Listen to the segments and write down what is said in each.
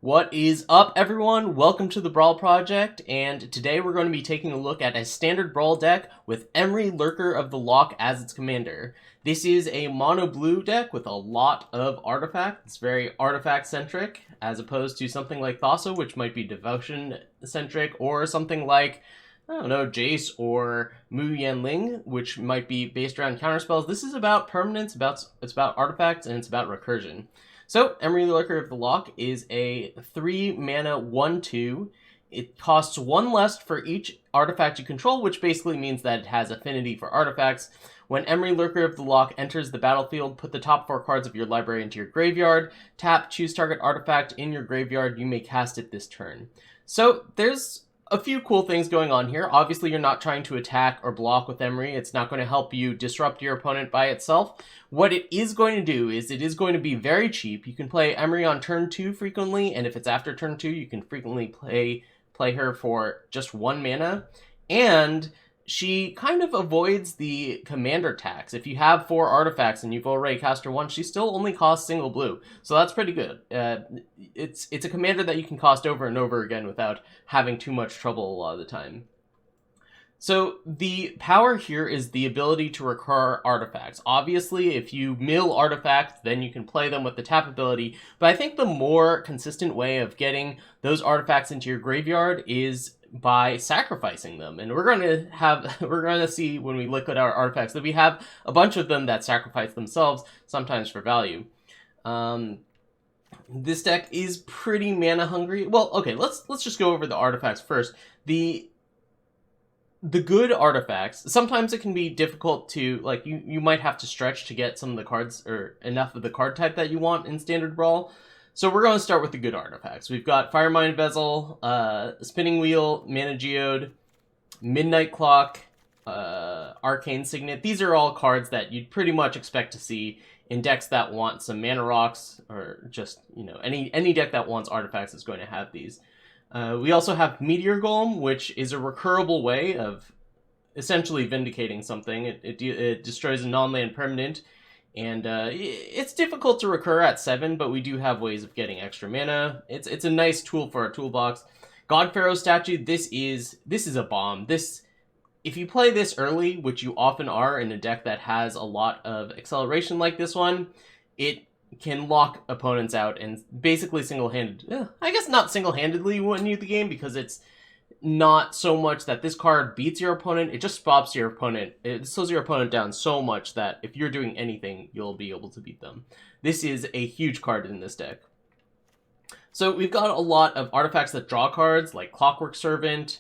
What is up, everyone? Welcome to the Brawl Project, and today we're going to be taking a look at a standard Brawl deck with Emry, Lurker of the Loch as its commander. This is a mono-blue deck with a lot of artifacts. It's very artifact-centric, as opposed to something like Thassa, which might be devotion-centric, or something like, I don't know, Jace or Mu Yanling, which might be based around counterspells. This is about permanence, it's about artifacts, and it's about recursion. So, Emry Lurker of the Loch is a 3-mana 1/2. It costs 1 less for each artifact you control, which basically means that it has affinity for artifacts. When Emry Lurker of the Loch enters the battlefield, put the top 4 cards of your library into your graveyard, tap, choose target artifact in your graveyard, you may cast it this turn. So, there's a few cool things going on here. Obviously, you're not trying to attack or block with Emry. It's not going to help you disrupt your opponent by itself. What it is going to do is it is going to be very cheap. You can play Emry on turn 2 frequently, and if it's after turn 2, you can frequently play her for just 1 mana. And she kind of avoids the commander tax. If you have 4 artifacts and you've already cast her once, she still only costs single blue. So that's pretty good. It's a commander that you can cost over and over again without having too much trouble a lot of the time. So the power here is the ability to recur artifacts. Obviously, if you mill artifacts, then you can play them with the tap ability. But I think the more consistent way of getting those artifacts into your graveyard is by sacrificing them. And we're going to see when we look at our artifacts that we have a bunch of them that sacrifice themselves, sometimes for value. This deck is pretty mana hungry. Well, okay, let's just go over the artifacts first. The good artifacts, sometimes it can be difficult to, like, you might have to stretch to get some of the cards, or enough of the card type that you want in Standard Brawl. So we're going to start with the good artifacts. We've got Firemind Bezel, Spinning Wheel, Mana Geode, Midnight Clock, Arcane Signet. These are all cards that you'd pretty much expect to see in decks that want some mana rocks, or just, you know, any deck that wants artifacts is going to have these. We also have Meteor Golem, which is a recurable way of essentially vindicating something. It destroys a non-land permanent, and it's difficult to recur at 7, but we do have ways of getting extra mana. It's a nice tool for our toolbox. God Pharaoh Statue, this is a bomb. If you play this early, which you often are in a deck that has a lot of acceleration like this one, it can lock opponents out and basically I guess not single-handedly win you the game, because it's not so much that this card beats your opponent, it just stops your opponent. It slows your opponent down so much that if you're doing anything, you'll be able to beat them. This is a huge card in this deck. So we've got a lot of artifacts that draw cards, like Clockwork Servant,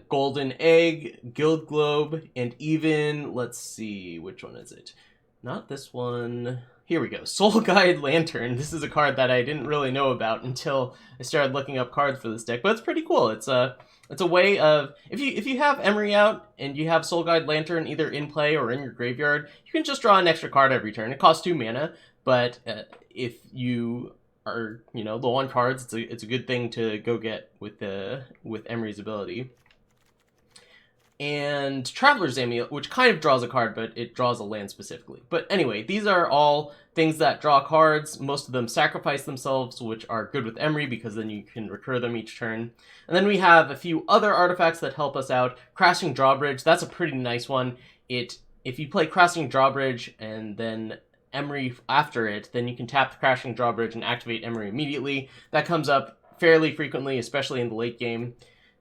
Golden Egg, Guild Globe, and even, let's see, which one is it? Not this one. Here we go. Soul Guide Lantern. This is a card that I didn't really know about until I started looking up cards for this deck, but it's pretty cool. It's a way of, if you have Emry out and you have Soul Guide Lantern either in play or in your graveyard, you can just draw an extra card every turn. It costs 2 mana, but if you are, you know, low on cards, it's a good thing to go get with Emry's ability. And Traveler's Amulet, which kind of draws a card, but it draws a land specifically. But anyway, these are all things that draw cards. Most of them sacrifice themselves, which are good with Emry, because then you can recur them each turn. And then we have a few other artifacts that help us out. Crashing Drawbridge, that's a pretty nice one. If you play Crashing Drawbridge and then Emry after it, then you can tap the Crashing Drawbridge and activate Emry immediately. That comes up fairly frequently, especially in the late game.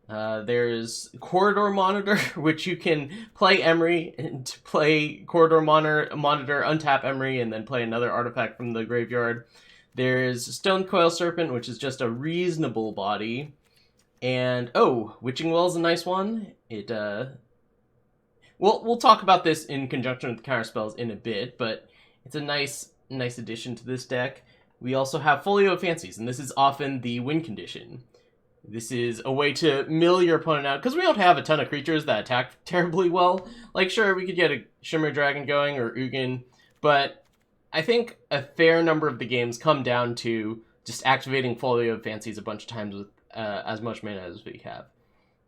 There's Corridor Monitor, which you can play Emry and play Corridor Monitor, untap Emry, and then play another artifact from the graveyard. There's Stone Coil Serpent, which is just a reasonable body. And, Witching Well is a nice one. We'll talk about this in conjunction with counterspells in a bit, but it's a nice addition to this deck. We also have Folio of Fancies, and this is often the win condition. This is a way to mill your opponent out, because we don't have a ton of creatures that attack terribly well. Like, sure, we could get a Shimmer Dragon going, or Ugin, but I think a fair number of the games come down to just activating Folio of Fancies a bunch of times with as much mana as we have.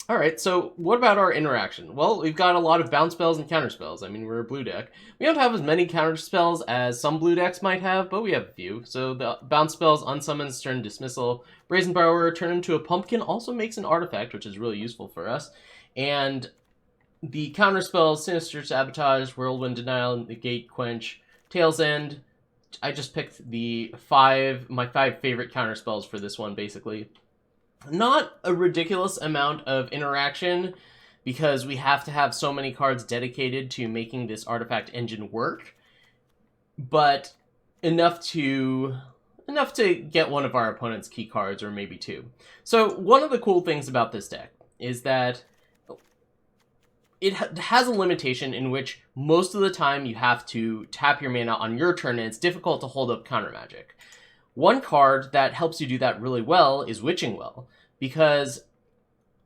Alright, so what about our interaction? Well, we've got a lot of bounce spells and counter spells. I mean, we're a blue deck. We don't have as many counter spells as some blue decks might have, but we have a few. So the bounce spells, Unsummons, Turn Dismissal, Brazen Borrower, turn into a pumpkin, also makes an artifact, which is really useful for us. And the counter spells, Sinister Sabotage, Whirlwind Denial, Negate, Quench, Tail's End. I just picked my 5 favorite counter spells for this one, basically. Not a ridiculous amount of interaction, because we have to have so many cards dedicated to making this artifact engine work, but enough to get one of our opponent's key cards, or maybe 2. So one of the cool things about this deck is that it has a limitation in which most of the time you have to tap your mana on your turn, and it's difficult to hold up counter magic. One card that helps you do that really well is Witching Well, because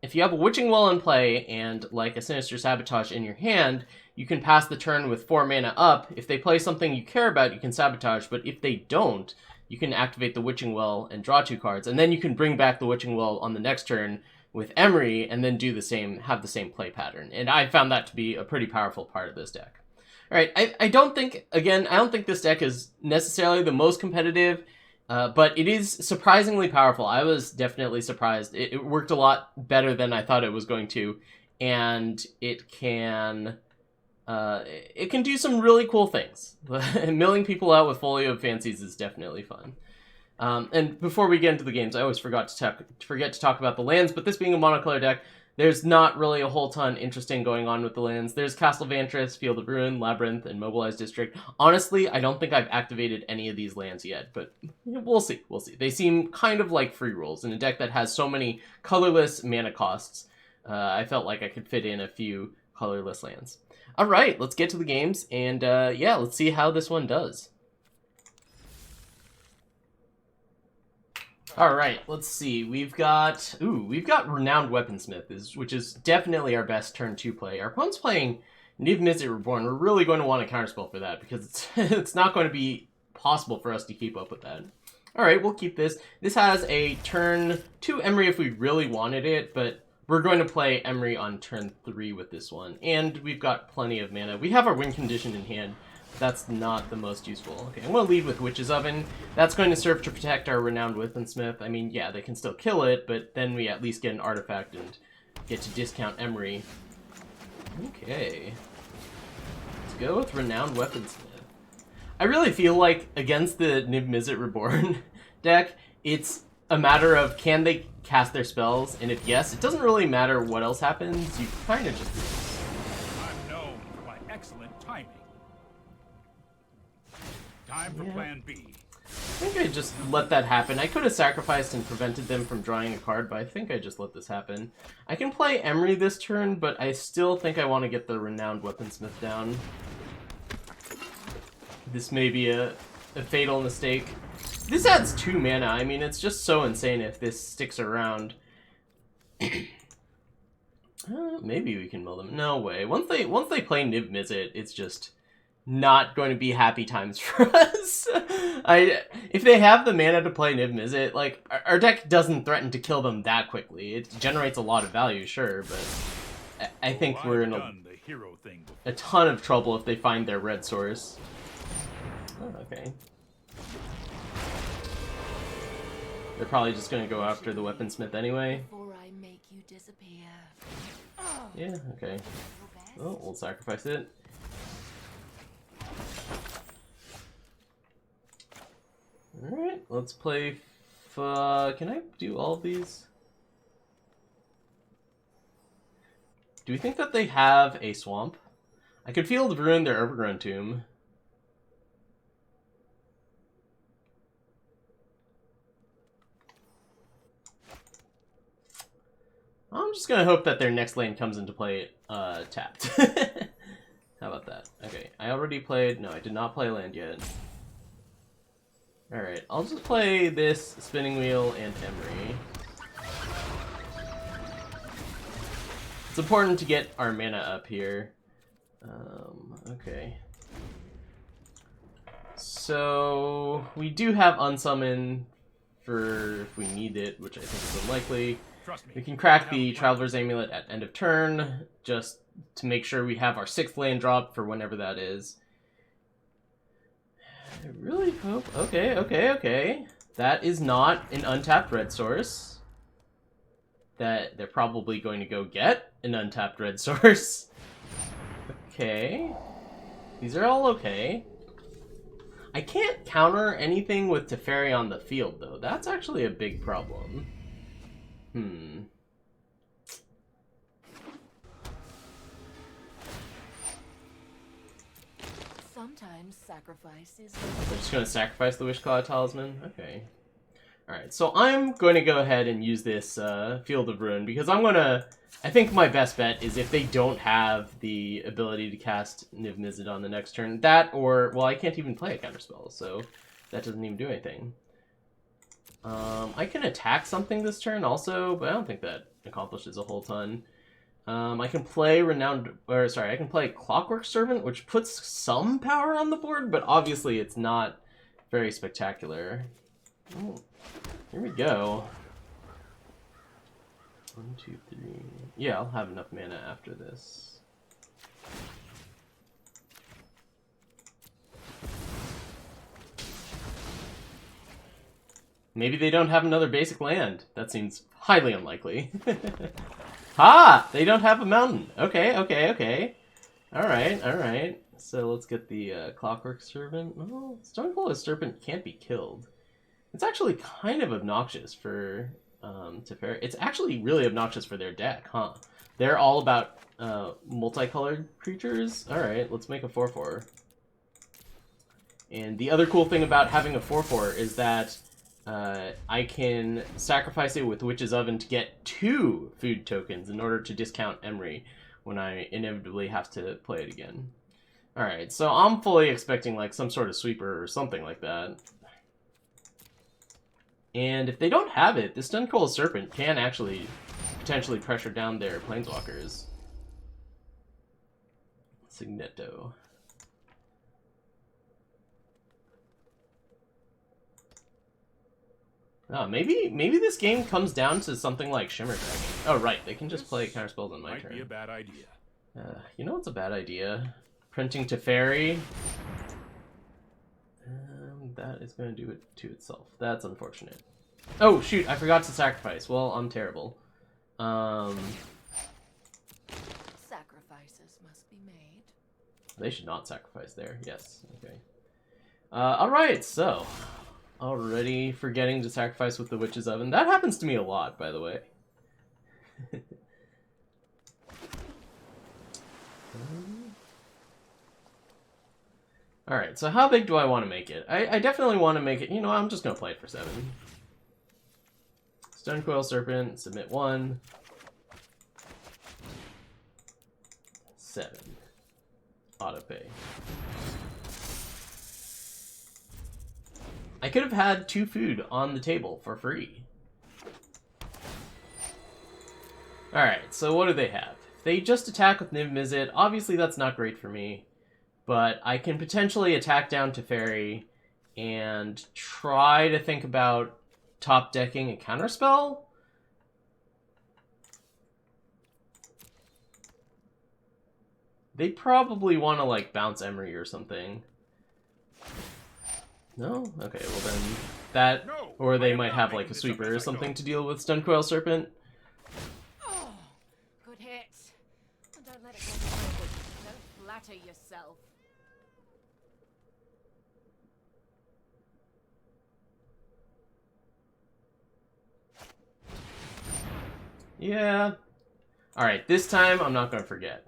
if you have a Witching Well in play and like a Sinister Sabotage in your hand, you can pass the turn with 4 mana up. If they play something you care about, you can Sabotage, but if they don't, you can activate the Witching Well and draw 2 cards, and then you can bring back the Witching Well on the next turn with Emry, and then have the same play pattern. And I found that to be a pretty powerful part of this deck. Alright, I don't think this deck is necessarily the most competitive, but it is surprisingly powerful. I was definitely surprised. It worked a lot better than I thought it was going to, and it can do some really cool things. Milling people out with Folio of Fancies is definitely fun. And before we get into the games, I always forget to talk about the lands, but this being a monocolor deck, there's not really a whole ton interesting going on with the lands. There's Castle Vantress, Field of Ruin, Labyrinth, and Mobilized District. Honestly, I don't think I've activated any of these lands yet, but we'll see. They seem kind of like free rolls. In a deck that has so many colorless mana costs, I felt like I could fit in a few colorless lands. Alright, let's get to the games, and yeah, let's see how this one does. Alright, let's see. We've got Renowned Weaponsmith, which is definitely our best turn 2 play. Our opponent's playing Niv Mizzet Reborn. We're really going to want a counterspell for that, because it's not going to be possible for us to keep up with that. Alright, we'll keep this. This has a turn 2 Emry if we really wanted it, but we're going to play Emry on turn 3 with this one. And we've got plenty of mana. We have our win condition in hand. That's not the most useful. Okay, I'm going to lead with Witch's Oven. That's going to serve to protect our Renowned Weaponsmith. I mean, yeah, they can still kill it, but then we at least get an artifact and get to discount Emry. Okay. Let's go with Renowned Weaponsmith. I really feel like against the Niv Mizzet Reborn deck, it's a matter of can they cast their spells, and if yes, it doesn't really matter what else happens. You kind of just... I'm known for my excellent timing. Time for plan B. I think I just let that happen. I could have sacrificed and prevented them from drawing a card, but I think I just let this happen. I can play Emry this turn, but I still think I want to get the Renowned Weaponsmith down. This may be a fatal mistake. This adds 2 mana. I mean, it's just so insane if this sticks around. Maybe we can mill them. No way. Once they play Niv Mizzet, it's just not going to be happy times for us. If they have the mana to play Niv Mizzet, like, our deck doesn't threaten to kill them that quickly. It generates a lot of value, sure, but I think we're in a ton of trouble if they find their red source. Oh, okay. They're probably just going to go after the Weaponsmith anyway. Yeah, okay. Oh, we'll sacrifice it. Alright, let's play... can I do all of these? Do we think that they have a swamp? I could Field of Ruin their Overgrown Tomb. I'm just gonna hope that their next lane comes into play tapped. How about that? Okay, I already played... No, I did not play land yet. Alright, I'll just play this Spinning Wheel and Emry. It's important to get our mana up here. Okay. So, we do have Unsummon for if we need it, which I think is unlikely. Trust me. We can crack the Traveler's Amulet at end of turn, just to make sure we have our 6th land drop for whenever that is. I really hope... Okay. That is not an untapped red source. That they're probably going to go get an untapped red source. Okay. These are all okay. I can't counter anything with Teferi on the field, though. That's actually a big problem. Sometimes sacrifice is... We're just going to sacrifice the Wishclaw Talisman? Okay. Alright, so I'm going to go ahead and use this Field of Ruin, because I'm going to... I think my best bet is if they don't have the ability to cast Niv Mizzet on the next turn. That or... Well, I can't even play a counterspell, so that doesn't even do anything. I can attack something this turn also, but I don't think that accomplishes a whole ton. I can play I can play Clockwork Servant, which puts some power on the board, but obviously it's not very spectacular. Oh, here we go. 1, 2, 3. Yeah, I'll have enough mana after this. Maybe they don't have another basic land. That seems highly unlikely. Ha! They don't have a mountain. Okay. Alright. So let's get the Clockwork Servant. Oh, Stonecoil Serpent can't be killed. It's actually kind of obnoxious for Teferi. It's actually really obnoxious for their deck, huh? They're all about multicolored creatures. Alright, let's make a 4/4. And the other cool thing about having a 4/4 is that I can sacrifice it with Witch's Oven to get 2 food tokens in order to discount Emry when I inevitably have to play it again. Alright, so I'm fully expecting like some sort of sweeper or something like that. And if they don't have it, the Stonecoil Serpent can actually potentially pressure down their Planeswalkers. Signeto. Oh, maybe this game comes down to something like Shimmer Dragon. Oh, right, they can just play counterspells on my turn. Might be a bad idea. You know what's a bad idea? Printing Teferi. That is going to do it to itself. That's unfortunate. Oh, shoot, I forgot to sacrifice. Well, I'm terrible. Sacrifices must be made. They should not sacrifice there. Yes, okay. Alright, so... Already forgetting to sacrifice with the Witch's Oven. That happens to me a lot, by the way. Alright, so how big do I want to make it? I definitely want to make it... You know, I'm just going to play it for 7. Stonecoil Serpent, submit 1. 7. Autopay. I could have had 2 food on the table for free. Alright, so what do they have? They just attack with Niv Mizzet. Obviously that's not great for me. But I can potentially attack down Teferi and try to think about top decking a counterspell. They probably want to like bounce Emry or something. No? Okay, well then that, No, or they I am might not have making like a this up sweeper or as I something go. to deal with Stonecoil Serpent. Oh, good hit. And don't let it get away. Don't flatter yourself. Yeah. Alright, this time I'm not going to forget.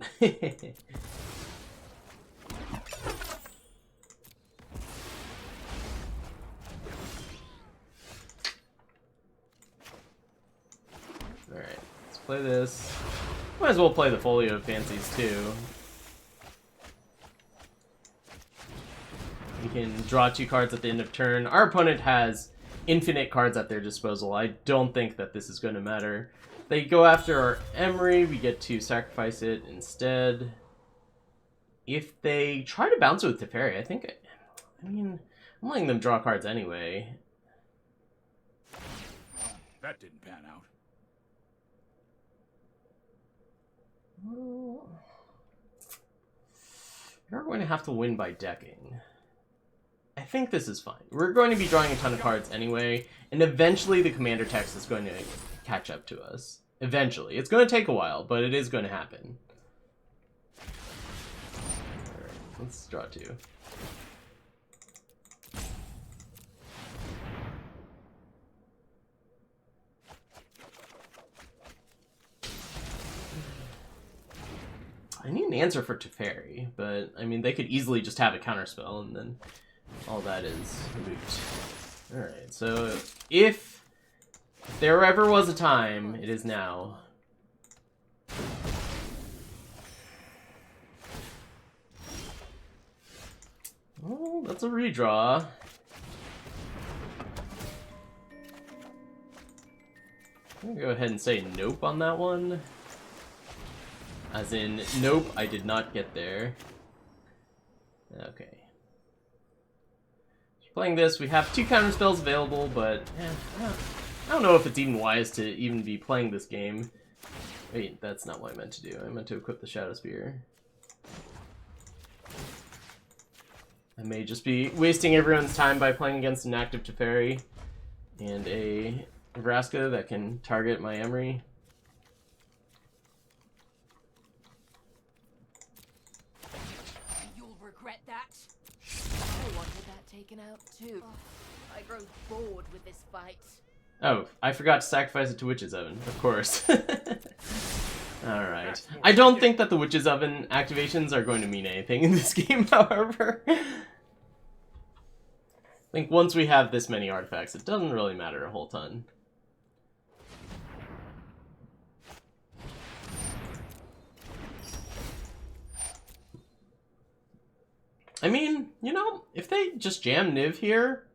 Alright, let's play this. Might as well play the Folio of Fancies too. We can draw 2 cards at the end of turn. Our opponent has infinite cards at their disposal. I don't think that this is going to matter. They go after our Emry, we get to sacrifice it instead. If they try to bounce it with Teferi, I mean, I'm letting them draw cards anyway. That didn't pan out. We're going to have to win by decking. I think this is fine. We're going to be drawing a ton of cards anyway, and eventually the commander text is going to catch up to us. Eventually. It's going to take a while, but it is going to happen. Alright, let's draw 2. I need an answer for Teferi, but, I mean, they could easily just have a counterspell, and then all that is moot. Alright, so if there ever was a time, it is now. Oh, that's a redraw. I'm gonna go ahead and say nope on that one. As in, nope, I did not get there. Okay. Playing this, we have 2 counterspells available, but I don't know if it's even wise to even be playing this game. Wait, that's not what I meant to do. I meant to equip the Shadow Spear. I may just be wasting everyone's time by playing against an active Teferi and a Vraska that can target my Emry. I wanted that taken out too. Oh, I grow bored with this fight. Oh, I forgot to sacrifice it to Witch's Oven, of course. Alright. I don't think that the Witch's Oven activations are going to mean anything in this game, however. I think once we have this many artifacts, it doesn't really matter a whole ton. I mean, you know, if they just jam Niv here,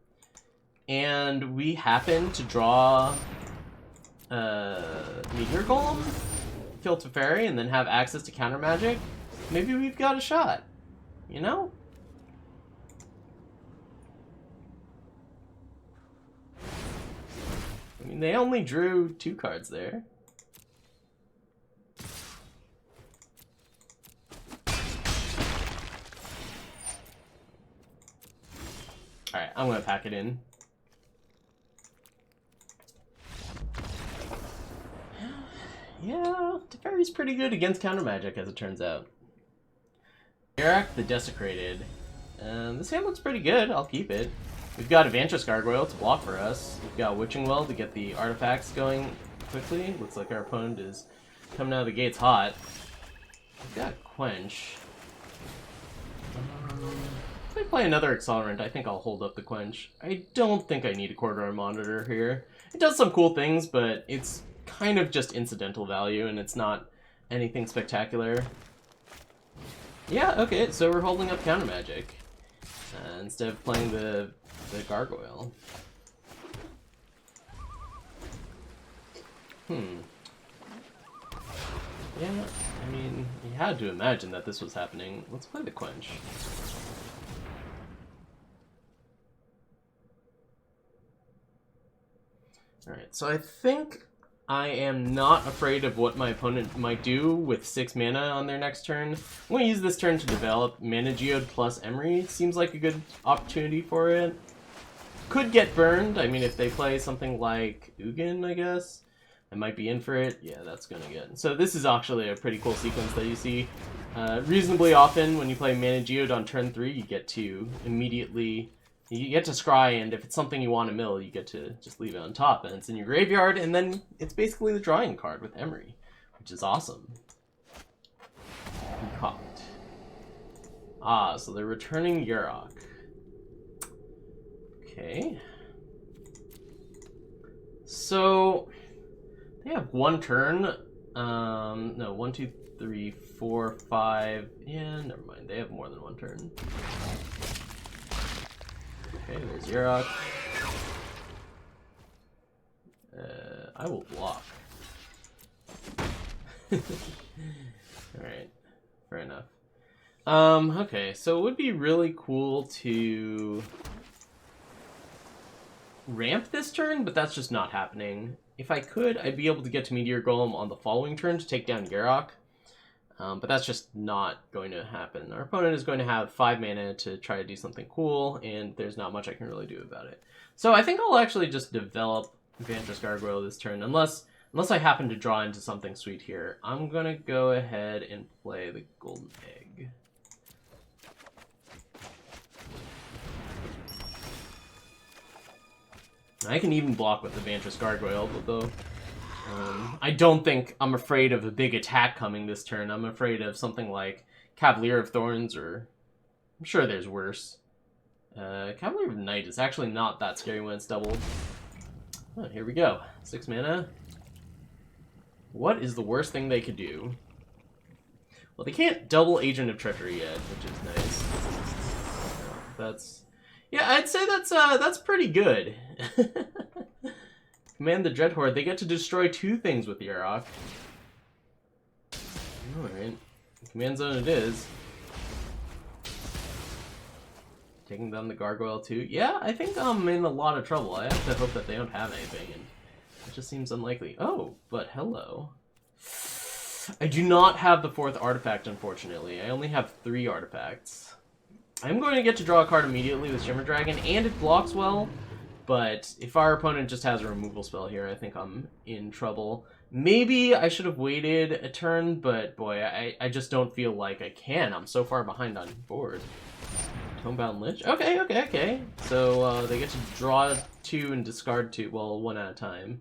and we happen to draw Meteor Golem, kill Teferi, and then have access to counter magic, maybe we've got a shot, you know? I mean, they only drew 2 cards there. Alright, I'm gonna pack it in. Yeah, Teferi's pretty good against counter magic, as it turns out. Garak the Desecrated. This hand looks pretty good, I'll keep it. We've got Evantress Gargoyle to block for us. We've got Witching Well to get the artifacts going quickly. Looks like our opponent is coming out of the gates hot. We've got Quench. If I play another Accelerant, I think I'll hold up the Quench. I don't think I need a Quarter Hour Monitor here. It does some cool things, but it's kind of just incidental value, and it's not anything spectacular. Yeah, okay, so we're holding up counter magic instead of playing the Gargoyle. Yeah, I mean, you had to imagine that this was happening. Let's play the Quench. Alright, so I think I am not afraid of what my opponent might do with 6 mana on their next turn. I'm going to use this turn to develop Mana Geode plus Emry. Seems like a good opportunity for it. Could get burned. I mean, if they play something like Ugin, I guess, I might be in for it. Yeah, that's going to get... So this is actually a pretty cool sequence that you see. Reasonably often, when you play Mana Geode on turn 3, you get to immediately... You get to scry, and if it's something you want to mill, you get to just leave it on top, and it's in your graveyard, and then it's basically the drawing card with Emry, which is awesome. Concoct. Ah, so they're returning Yurok. Okay. So, they have 1 turn. No, 1, 2, 3, 4, 5. Yeah, never mind. They have more than 1 turn. Okay, there's Yurok. I will block. Alright, fair enough. Okay, so it would be really cool to ramp this turn, but that's just not happening. If I could, I'd be able to get to Meteor Golem on the following turn to take down Yurok. But that's just not going to happen. Our opponent is going to have 5 mana to try to do something cool, and there's not much I can really do about it. So I think I'll actually just develop Vantress Gargoyle this turn, unless I happen to draw into something sweet here. I'm going to go ahead and play the Golden Egg. I can even block with the Vantress Gargoyle, though. I don't think I'm afraid of a big attack coming this turn. I'm afraid of something like Cavalier of Thorns, or I'm sure there's worse. Cavalier of Night is actually not that scary when it's doubled. Oh, here we go. 6 mana. What is the worst thing they could do? Well, they can't double Agent of Treachery yet, which is nice. That's... yeah, I'd say that's pretty good. Command the Dreadhorde. They get to destroy 2 things with the Yarok. Alright. Command Zone it is. Taking down the Gargoyle too. Yeah, I think I'm in a lot of trouble. I have to hope that they don't have anything, and it just seems unlikely. Oh, but hello. I do not have the 4th artifact, unfortunately. I only have 3 artifacts. I'm going to get to draw a card immediately with Shimmer Dragon, and it blocks well. But if our opponent just has a removal spell here, I think I'm in trouble. Maybe I should have waited a turn, but boy, I just don't feel like I can. I'm so far behind on board. Homebound Lich? Okay. So they get to draw 2 and discard 2. Well, 1 at a time.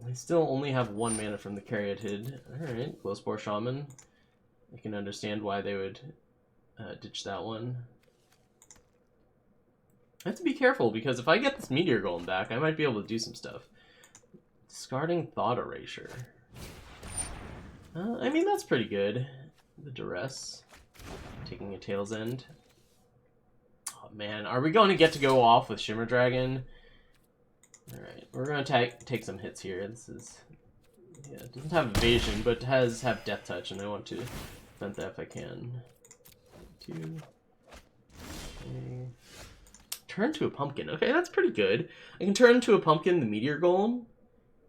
I still only have 1 mana from the Caryatid. Alright, Glowspore Shaman. I can understand why they would ditch that one. I have to be careful, because if I get this Meteor Golem back, I might be able to do some stuff. Discarding Thought Erasure. I mean, that's pretty good. The Duress. Taking a Tail's End. Oh man, are we going to get to go off with Shimmer Dragon? Alright, we're going to take some hits here. This is... yeah, it doesn't have evasion, but it has Death Touch, and I want to defend that if I can. 2... 3... Turn to a pumpkin. Okay, that's pretty good. I can turn into a pumpkin, the Meteor Golem.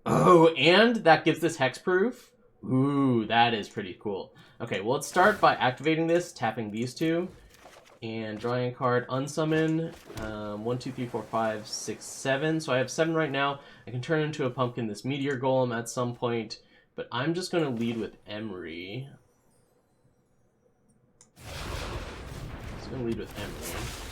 Oh, and that gives this hexproof. Ooh, that is pretty cool. Okay, well, let's start by activating this, tapping these 2, and drawing a card, unsummon. 1, 2, 3, 4, 5, 6, 7. So I have 7 right now. I can turn into a pumpkin, this Meteor Golem at some point, but I'm just going to lead with Emry. I'm going to lead with Emry.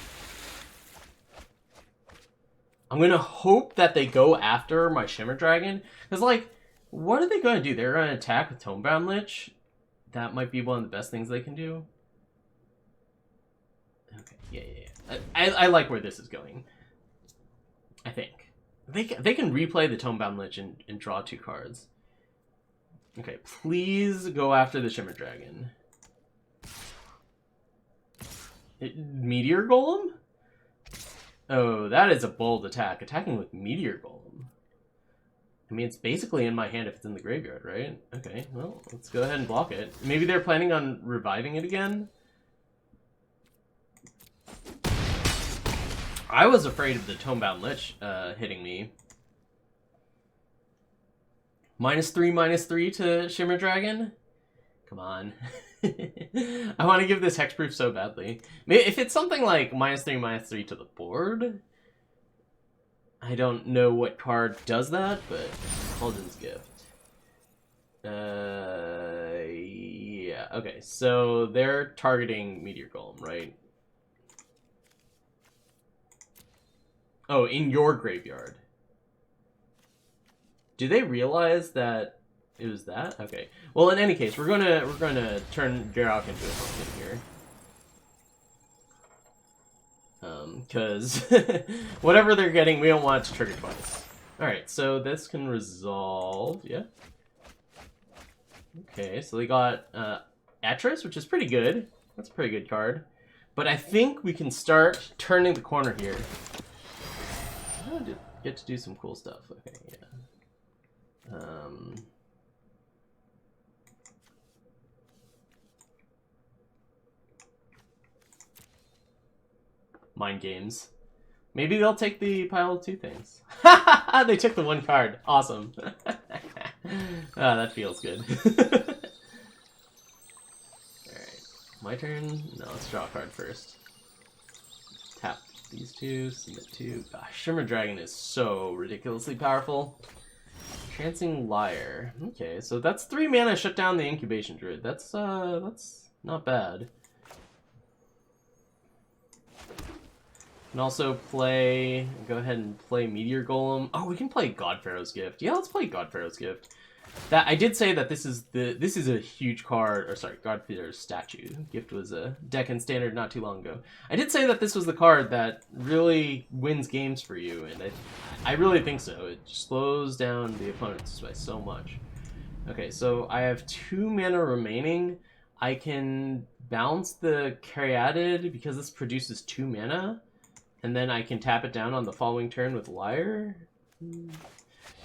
I'm going to hope that they go after my Shimmer Dragon. Because, like, what are they going to do? They're going to attack with Tomebound Lich? That might be one of the best things they can do. Okay, yeah. I like where this is going. I think. They can replay the Tomebound Lich and draw 2 cards. Okay, please go after the Shimmer Dragon. Meteor Golem? Oh, that is a bold attack. Attacking with Meteor Golem. I mean, it's basically in my hand if it's in the graveyard, right? Okay, well, let's go ahead and block it. Maybe they're planning on reviving it again? I was afraid of the Tomebound Lich hitting me. -3/-3 to Shimmer Dragon? Come on. I want to give this hexproof so badly. Maybe if it's something like -3/-3 to the board, I don't know what card does that, but Paladin's Gift. Yeah. Okay, so they're targeting Meteor Golem, right? Oh, in your graveyard. Do they realize that it was that? Okay. Well, in any case, we're gonna turn Garok into a pumpkin here. Because whatever they're getting, we don't want it to trigger twice. Alright, so this can resolve, yeah. Okay, so they got Atris, which is pretty good. That's a pretty good card. But I think we can start turning the corner here. Oh, get to do some cool stuff. Okay, yeah. Mind games. Maybe they'll take the pile of 2 things. They took the 1 card. Awesome. Ah, that feels good. My turn? No, let's draw a card first. Tap these two, submit two. Gosh, Shimmer Dragon is so ridiculously powerful. Trancing Lyre. Okay, so that's 3 mana, shut down the Incubation Druid. That's not bad. Can also play, go ahead and play Meteor Golem. Oh, we can play God Pharaoh's Gift. Yeah, let's play God Pharaoh's Gift. That I did say that this is a huge card, or sorry, God Pharaoh's Statue. Gift was a deck in Standard not too long ago. I did say that this was the card that really wins games for you, and I really think so. It slows down the opponents by so much. Okay, so I have 2 mana remaining. I can bounce the Caryatid because this produces 2 mana. And then I can tap it down on the following turn with Lyre.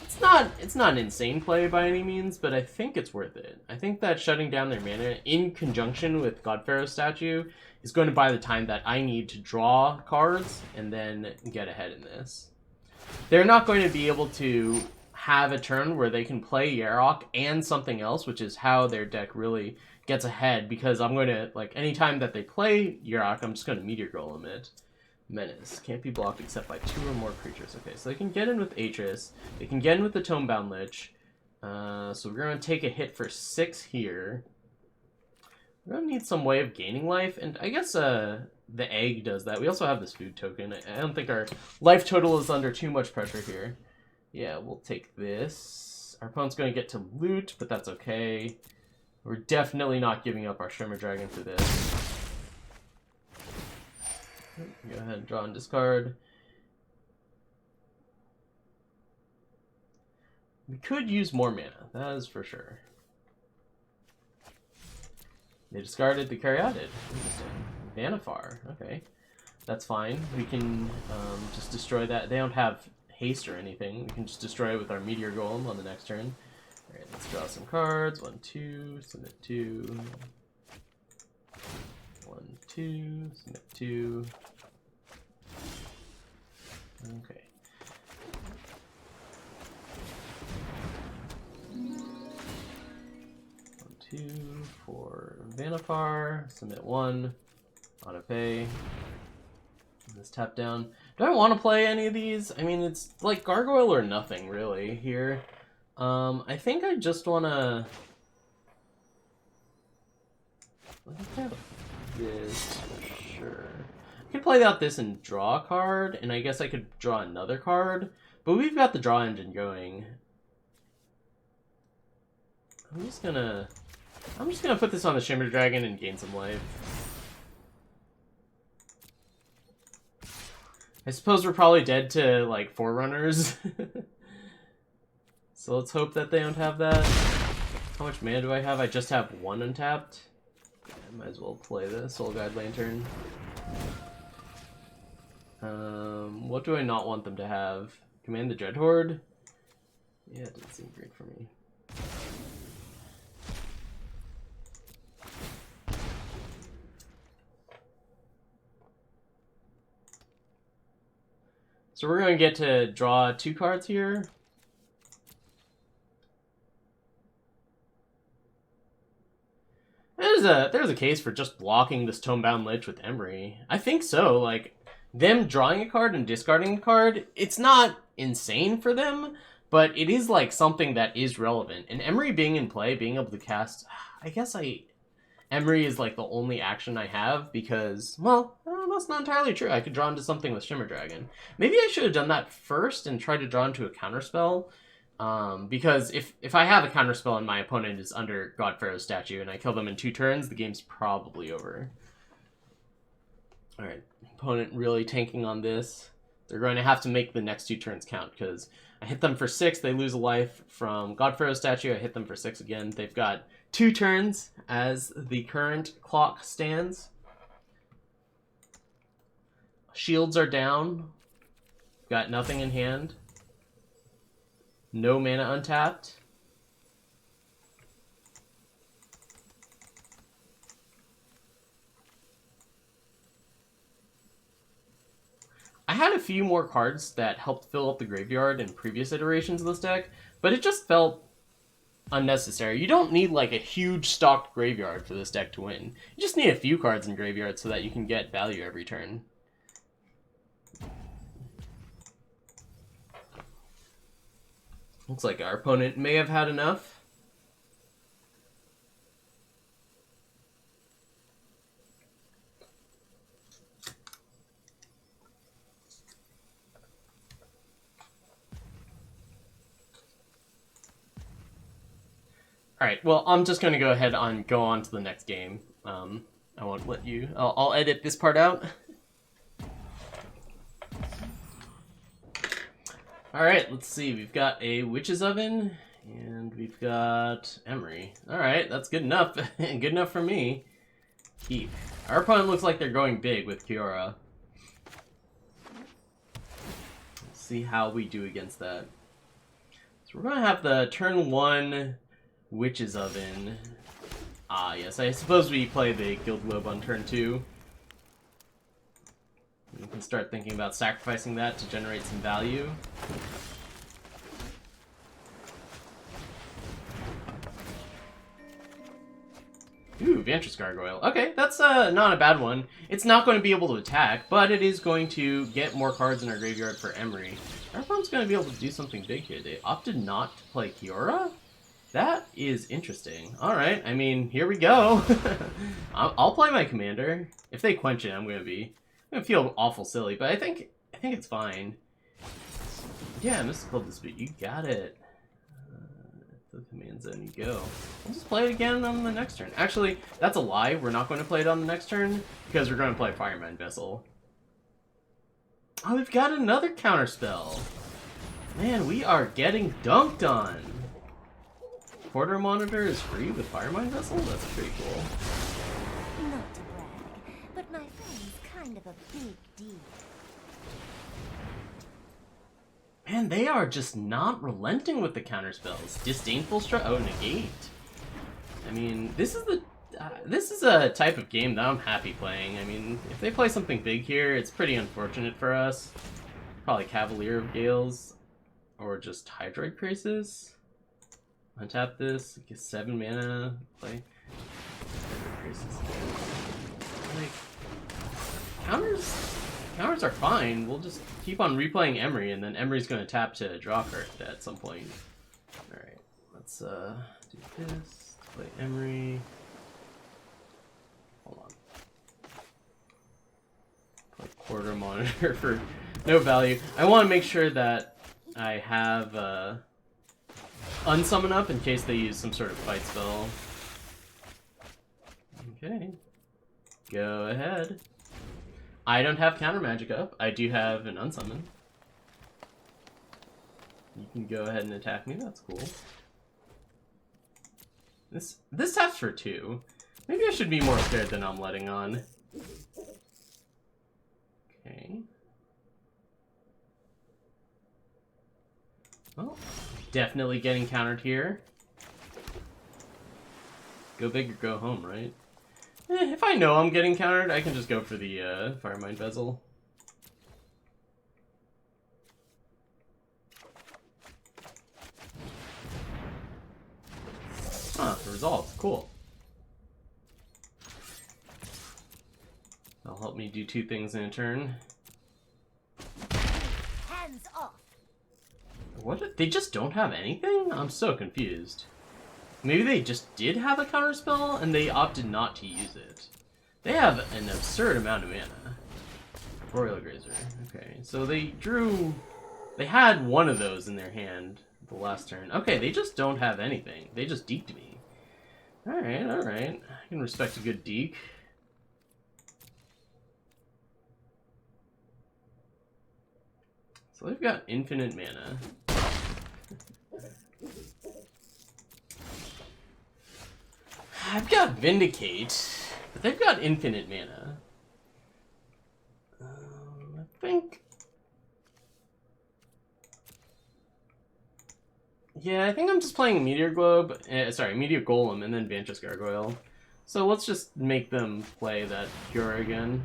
It's not an insane play by any means, but I think it's worth it. I think that shutting down their mana in conjunction with God Pharaoh's Statue is going to buy the time that I need to draw cards and then get ahead in this. They're not going to be able to have a turn where they can play Yarok and something else, which is how their deck really gets ahead, because I'm going to, like, anytime that they play Yarok, I'm just going to Meteor Golem it. Menace. Can't be blocked except by 2 or more creatures. Okay, so they can get in with Atris. They can get in with the Tomebound Lich. So we're going to take a hit for 6 here. We're going to need some way of gaining life, and I guess the egg does that. We also have this food token. I don't think our life total is under too much pressure here. Yeah, we'll take this. Our opponent's going to get to loot, but that's okay. We're definitely not giving up our Shimmer Dragon for this. Go ahead and draw and discard. We could use more mana, that is for sure. They discarded the Caryatid. Interesting. Vanifar, okay. That's fine. We can just destroy that. They don't have haste or anything. We can just destroy it with our Meteor Golem on the next turn. Alright, let's draw some cards. 1, 2, submit 2. 1, 2, submit 2. Okay. 1, 2 for Vanifar. Submit 1. Auto pay. This tap down. Do I want to play any of these? I mean, it's like Gargoyle or nothing really here. I think I just want to. This for sure. I could play out this and draw a card, and I guess I could draw another card, but we've got the draw engine going. I'm just gonna put this on the Shimmer Dragon and gain some life. I suppose we're probably dead to, like, Forerunners. So let's hope that they don't have that. How much mana do I have? I just have 1 untapped. I might as well play this Soul Guide Lantern. What do I not want them to have? Command the Dreadhorde? Yeah, it didn't seem great for me. So we're going to get to draw 2 cards here. There's a case for just blocking this Tomebound Lich with Emry. I think so. Like, them drawing a card and discarding a card, it's not insane for them, but it is like something that is relevant. And Emry being in play, being able to cast, I guess Emry is like the only action I have because, well, that's not entirely true. I could draw into something with Shimmer Dragon. Maybe I should have done that first and tried to draw into a counterspell. Because if I have a counterspell and my opponent is under God Pharaoh's Statue and I kill them in 2 turns, the game's probably over. Alright, opponent really tanking on this. They're going to have to make the next 2 turns count, because I hit them for 6, they lose a life from God Pharaoh's Statue, I hit them for 6 again. They've got 2 turns as the current clock stands. Shields are down. Got nothing in hand. No mana untapped. I had a few more cards that helped fill up the graveyard in previous iterations of this deck, but it just felt unnecessary. You don't need like a huge stocked graveyard for this deck to win. You just need a few cards in graveyard so that you can get value every turn. Looks like our opponent may have had enough. Alright, well, I'm just going to go ahead and go on to the next game. I won't let you... I'll edit this part out. Alright, let's see. We've got a Witch's Oven, and we've got Emry. Alright, that's good enough. Good enough for me. Keep. Our opponent looks like they're going big with Kiora. Let's see how we do against that. So we're going to have the turn 1... Witch's Oven. Ah, yes, I suppose we play the Guild Globe on turn 2. We can start thinking about sacrificing that to generate some value. Ooh, Vantress Gargoyle. Okay, that's not a bad one. It's not going to be able to attack, but it is going to get more cards in our graveyard for Emry. Our opponent's going to be able to do something big here. They opted not to play Kiora? That is interesting. Alright, I mean, here we go. I'll play my commander. If they quench it, I'm gonna feel awful silly, but I think it's fine. Yeah, Mystical Dispute, you got it. The command zone you go. We'll just play it again on the next turn. Actually, that's a lie. We're not going to play it on the next turn, because we're going to play Fireman Vessel. Oh, we've got another counterspell. Man, we are getting dunked on. Quarter Monitor is free with Firemind Vessel? That's pretty cool. Not to brag, but my friend's kind of a big deal. Man, they are just not relenting with the counterspells. Disdainful Strike. Oh, Negate. I mean, this is a type of game that I'm happy playing. I mean, if they play something big here, it's pretty unfortunate for us. Probably Cavalier of Gales, or just Hydroid Crisis. Untap this, get 7 mana, play. Like, counters are fine. We'll just keep on replaying Emry, and then Emery's going to tap to draw card at some point. Alright, let's do this, play Emry. Hold on. Play Quarter Monitor for no value. I want to make sure that I have unsummon up in case they use some sort of fight spell. Okay. Go ahead. I don't have counter magic up. I do have an unsummon. You can go ahead and attack me. That's cool. This taps for 2. Maybe I should be more scared than I'm letting on. Okay. Well, definitely getting countered here. Go big or go home, right? If I know I'm getting countered, I can just go for the Firemind Vessel. Huh, the resolve. Cool. That'll help me do 2 things in a turn. Hands off. What? They just don't have anything? I'm so confused. Maybe they just did have a counterspell and they opted not to use it. They have an absurd amount of mana. Royal Grazer. Okay, so they had one of those in their hand the last turn. Okay, they just don't have anything. They just deked me. Alright, alright. I can respect a good deke. So they've got infinite mana. I've got Vindicate, but they've got infinite mana. I think... Yeah, I think I'm just playing Meteor Globe, Meteor Golem, and then Vantress Gargoyle. So let's just make them play that Cure again.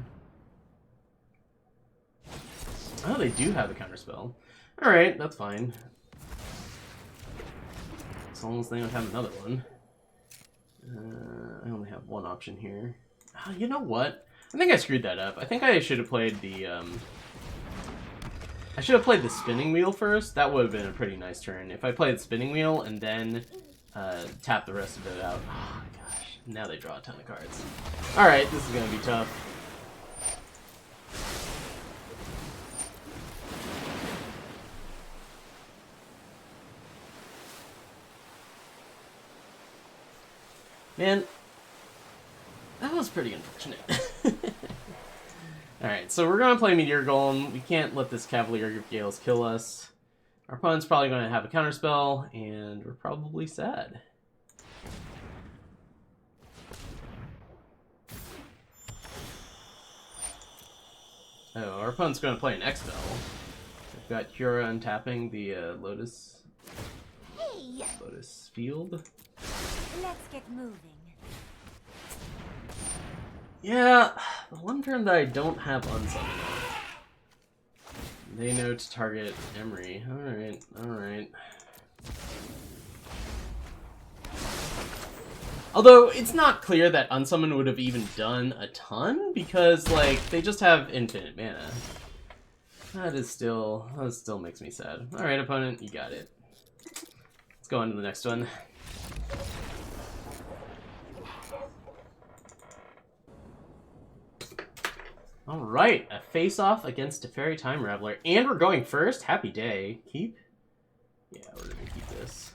Oh, they do have a counterspell. Alright, that's fine. as long as they don't have another one. I only have one option here. You know what? I think I screwed that up. I think I should have played the, I should have played the spinning wheel first. That would have been a pretty nice turn. If I played the spinning wheel and then tap the rest of it out. Oh my gosh. Now they draw a ton of cards. Alright, this is going to be tough. Man, that was pretty unfortunate. Alright, so we're going to play Meteor Golem. We can't let this Cavalier of Gales kill us. Our opponent's probably going to have a counterspell, and we're probably sad. Oh, our opponent's going to play an X-Spell. We've got Cura untapping the Lotus Field. Let's get moving. Yeah, the one turn that I don't have Unsummon. They know to target Emry. Alright, alright. Although, it's not clear that Unsummon would have even done a ton, because, like, they just have infinite mana. That still makes me sad. Alright, opponent, you got it. Let's go on to the next one. Alright, a face-off against a Fairy Time Raveler. And we're going first? Happy day. Keep? Yeah, we're gonna keep this.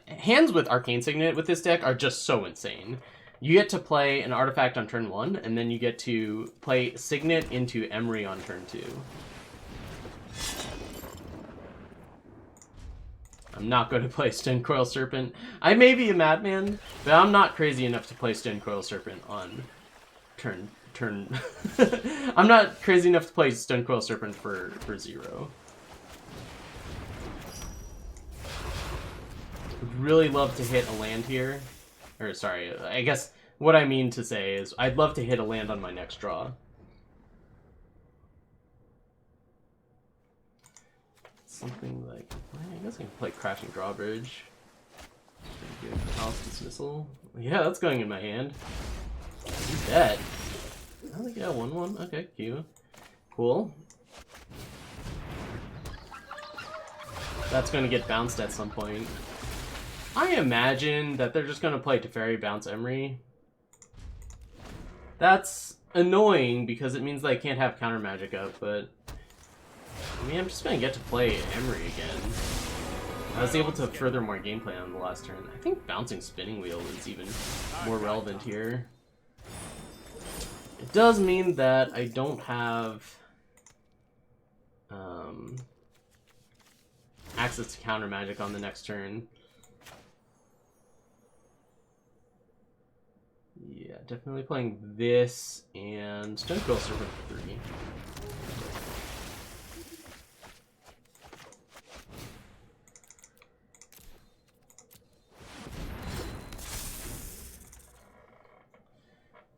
Hands with Arcane Signet with this deck are just so insane. You get to play an artifact on turn 1, and then you get to play Signet into Emry on turn 2. I'm not going to play Stonecoil Serpent. I may be a madman, but I'm not crazy enough to play Stonecoil Serpent on turn. I'm not crazy enough to play Stonecoil Serpent for 0. Would really love to hit a land here. Or, sorry, I guess what I mean to say is I'd love to hit a land on my next draw. Something like, I guess I can play Crashing Drawbridge. Good House Dismissal. Yeah, that's going in my hand. You bet. I think, yeah, 1/1. Okay, Q. Cool. That's going to get bounced at some point. I imagine that they're just going to play Teferi, bounce Emry. That's annoying because it means that I can't have counter magic up, but I mean, I'm just going to get to play Emry again. I was able to further more gameplay on the last turn. I think bouncing Spinning Wheel is even more relevant here. It does mean that I don't have access to counter magic on the next turn. Yeah, definitely playing this and Stonecoil Serpent for 3.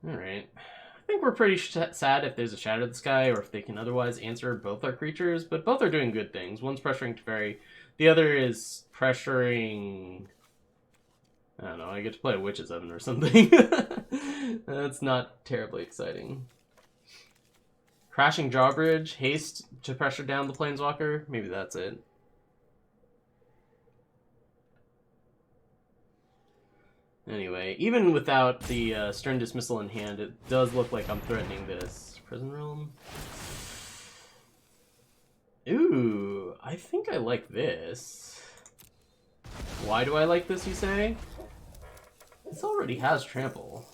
Alright. I think we're pretty sad if there's a Shadow the Sky or if they can otherwise answer both our creatures, but both are doing good things. One's pressuring Teferi, the other is pressuring... I don't know, I get to play a Witch's Oven or something. That's not terribly exciting. Crashing Drawbridge, haste to pressure down the Planeswalker, maybe that's it. Anyway, even without the Stern Dismissal in hand, it does look like I'm threatening this. Prison Realm? Ooh, I think I like this. Why do I like this, you say? This already has Trample.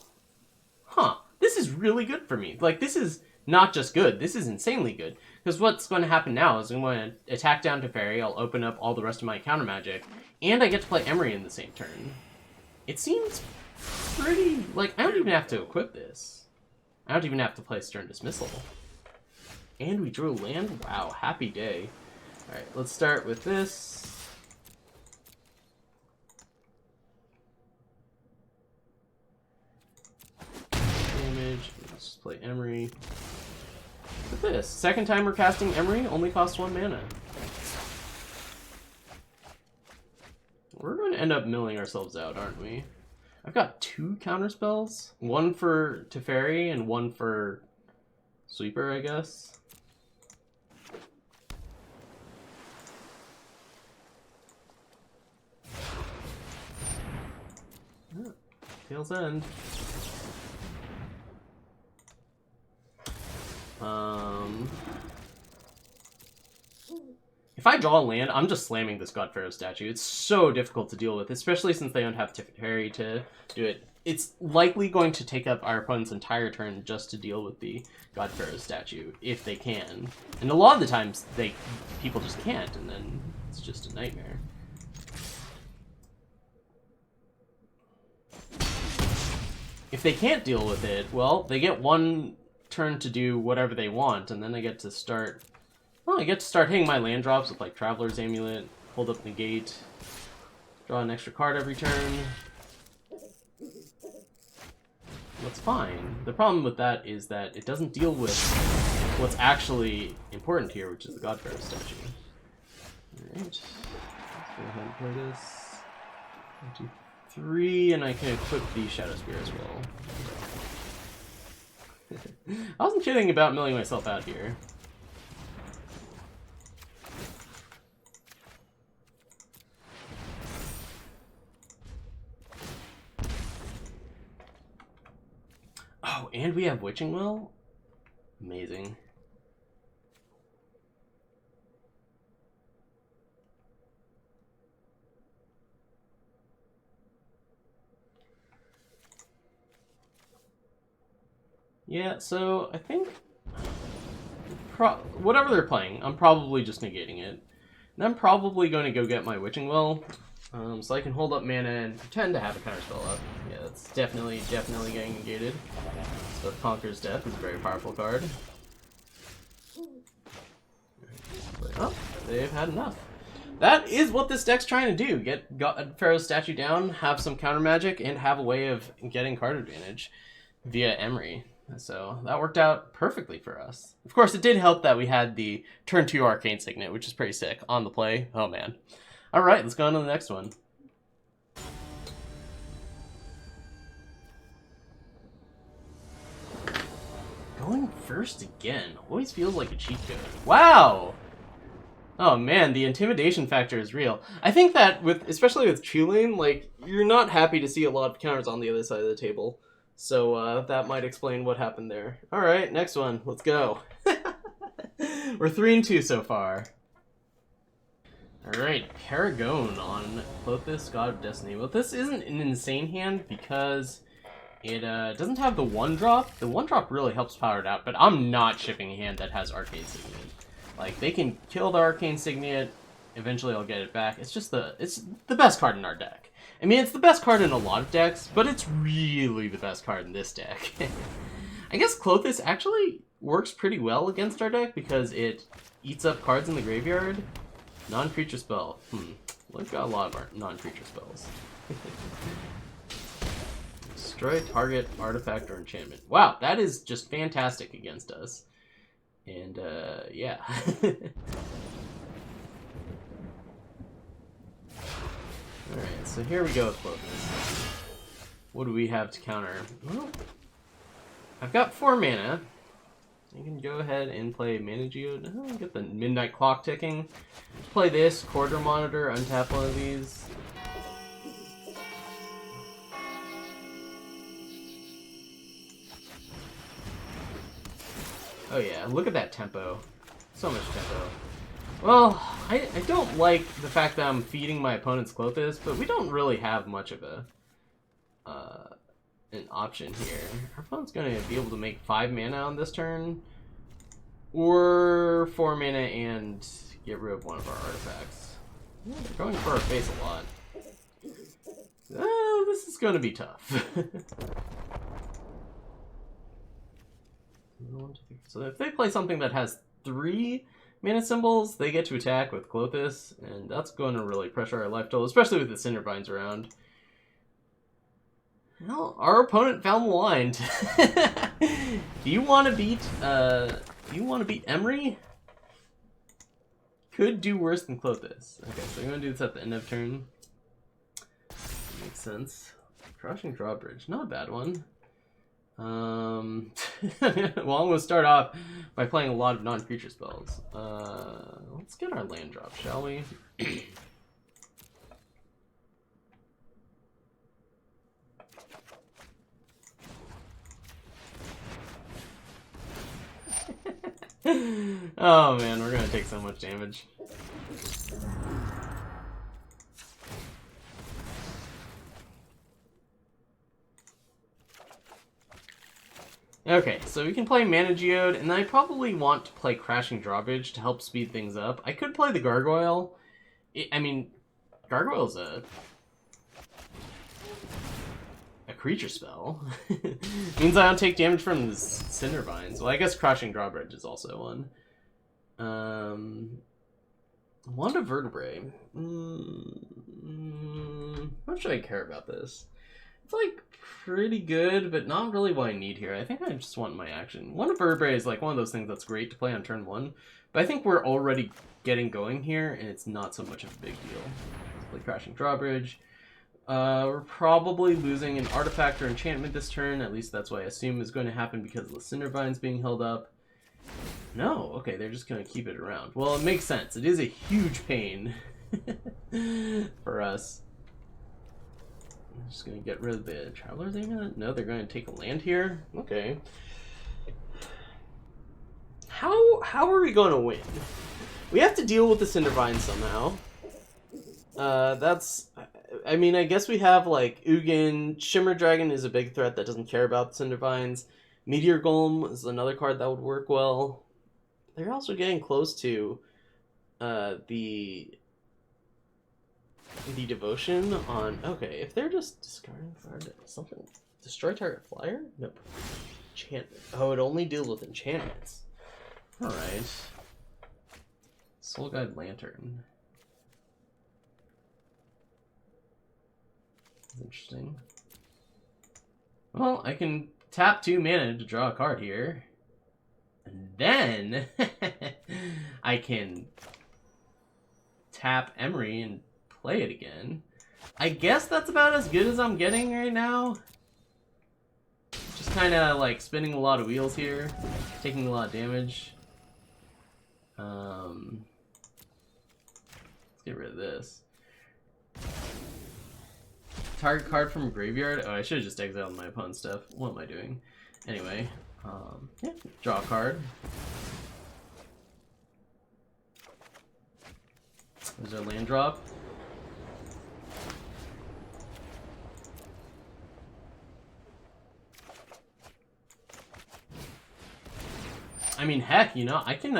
Huh, this is really good for me. Like, this is not just good, this is insanely good. Because what's going to happen now is I'm going to attack down Teferi, I'll open up all the rest of my counter magic, and I get to play Emry in the same turn. It seems pretty... like, I don't even have to equip this. I don't even have to play Stern Dismissal. And we drew land? Wow, happy day. Alright, let's start with this. Damage. Let's play Emry. Look at this. Second time we're casting Emry, only costs 1 mana. We're going to end up milling ourselves out, aren't we? I've got 2 counter spells. One for Teferi and one for Sweeper, I guess. Oh, Tail's End. If I draw a land, I'm just slamming this Pharaoh Statue. It's so difficult to deal with, especially since they don't have Teferi to do it. It's likely going to take up our opponent's entire turn just to deal with the Pharaoh Statue, if they can. And a lot of the times, people just can't, and then it's just a nightmare. If they can't deal with it, well, they get 1 turn to do whatever they want, and then I get to start... Well, I get to start hitting my land drops with, like, Traveler's Amulet, hold up Negate, draw an extra card every turn. That's fine. The problem with that is that it doesn't deal with what's actually important here, which is the Pharaoh Statue. Alright. Let's go ahead and play this. 1, 2, 3, and I can equip the Shadow Spear as well. I wasn't kidding about milling myself out here. Oh, and we have Witching Well? Amazing. Yeah, so I think whatever they're playing, I'm probably just negating it. And I'm probably going to go get my Witching Well, so I can hold up mana and pretend to have a counterspell up. Yeah, that's definitely getting negated. So Conqueror's Death is a very powerful card. But, oh, they've had enough. That is what this deck's trying to do. Get Pharaoh's Statue down, have some counter magic, and have a way of getting card advantage via Emry. So that worked out perfectly for us. Of course, it did help that we had the turn 2 Arcane Signet, which is pretty sick, on the play. Oh, man. All right, let's go on to the next one. Going first again always feels like a cheat code. Wow! Oh man, the intimidation factor is real. I think that, especially with True Lane, like, you're not happy to see a lot of counters on the other side of the table. So that might explain what happened there. Alright, next one. Let's go. We're 3-2 so far. Alright, Paragon on Clothis, God of Destiny. Well, this isn't an insane hand because it doesn't have the 1-drop. The 1-drop really helps power it out, but I'm not shipping a hand that has Arcane Signet. Like, they can kill the Arcane Signet, eventually I'll get it back. It's the best card in our deck. I mean, it's the best card in a lot of decks, but it's really the best card in this deck. I guess Clothis actually works pretty well against our deck because it eats up cards in the graveyard. Non-creature spell. We've got a lot of our non-creature spells. Destroy target artifact or enchantment. Wow, that is just fantastic against us. And, yeah. Alright, so here we go with Clothis. What do we have to counter? Well, I've got 4 mana. You can go ahead and play Mana Geode. Oh, get the Midnight Clock ticking. Play this, Quarter Monitor, untap one of these. Oh yeah, look at that tempo. So much tempo. Well, I don't like the fact that I'm feeding my opponent's Clothis, but we don't really have much of an option here. Our opponent's going to be able to make 5 mana on this turn, or 4 mana and get rid of one of our artifacts. They're going for our face a lot. This is going to be tough. So if they play something that has 3 mana symbols, they get to attack with Clothis, and that's going to really pressure our life total, especially with the Cinderbinds around. Well, our opponent found the line. Do you want to beat Emry? Could do worse than Clothis. Okay, so I'm going to do this at the end of turn. makes sense. Crushing Drawbridge, not a bad one. Well, I'm gonna start off by playing a lot of non-creature spells. Let's get our land drop, shall we? Oh man, we're gonna take so much damage. Okay, so we can play Mana Geode, and I probably want to play Crashing Drawbridge to help speed things up. I could play the Gargoyle. I mean, Gargoyle's a creature spell. Means I don't take damage from the Cinder Vines. Well, I guess Crashing Drawbridge is also one. Wand of Vertebrae. How should I care about this? It's like pretty good, but not really what I need here. I think I just want my action. Wand of Vertebrae is like one of those things that's great to play on turn 1, but I think we're already getting going here, and it's not so much of a big deal. Let's play Crashing Drawbridge. We're probably losing an artifact or enchantment this turn. At least that's what I assume is going to happen because of the Cinder Vines being held up. No, okay, they're just going to keep it around. Well, it makes sense. It is a huge pain for us. I'm just going to get rid of the Traveler's Amulet. No, they're going to take a land here. Okay. How are we going to win? We have to deal with the Cinder Vines somehow. I mean, I guess we have, like, Ugin. Shimmer Dragon is a big threat that doesn't care about the Cinder Vines. Meteor Golem is another card that would work well. They're also getting close to the Devotion on... Okay, if they're just discarding card something... Destroy target flyer? Nope. Enchantment. Oh, it only deals with enchantments. Alright. Soul Guide Lantern. Interesting. Well, I can tap 2 mana to draw a card here. And then I can tap Emry and play it again. I guess that's about as good as I'm getting right now. Just kind of like spinning a lot of wheels here, taking a lot of damage. Let's get rid of this. Target card from graveyard. Oh, I should have just exiled my opponent's stuff. What am I doing? Anyway, yeah, draw a card. There's our land drop. I mean, heck, you know, I can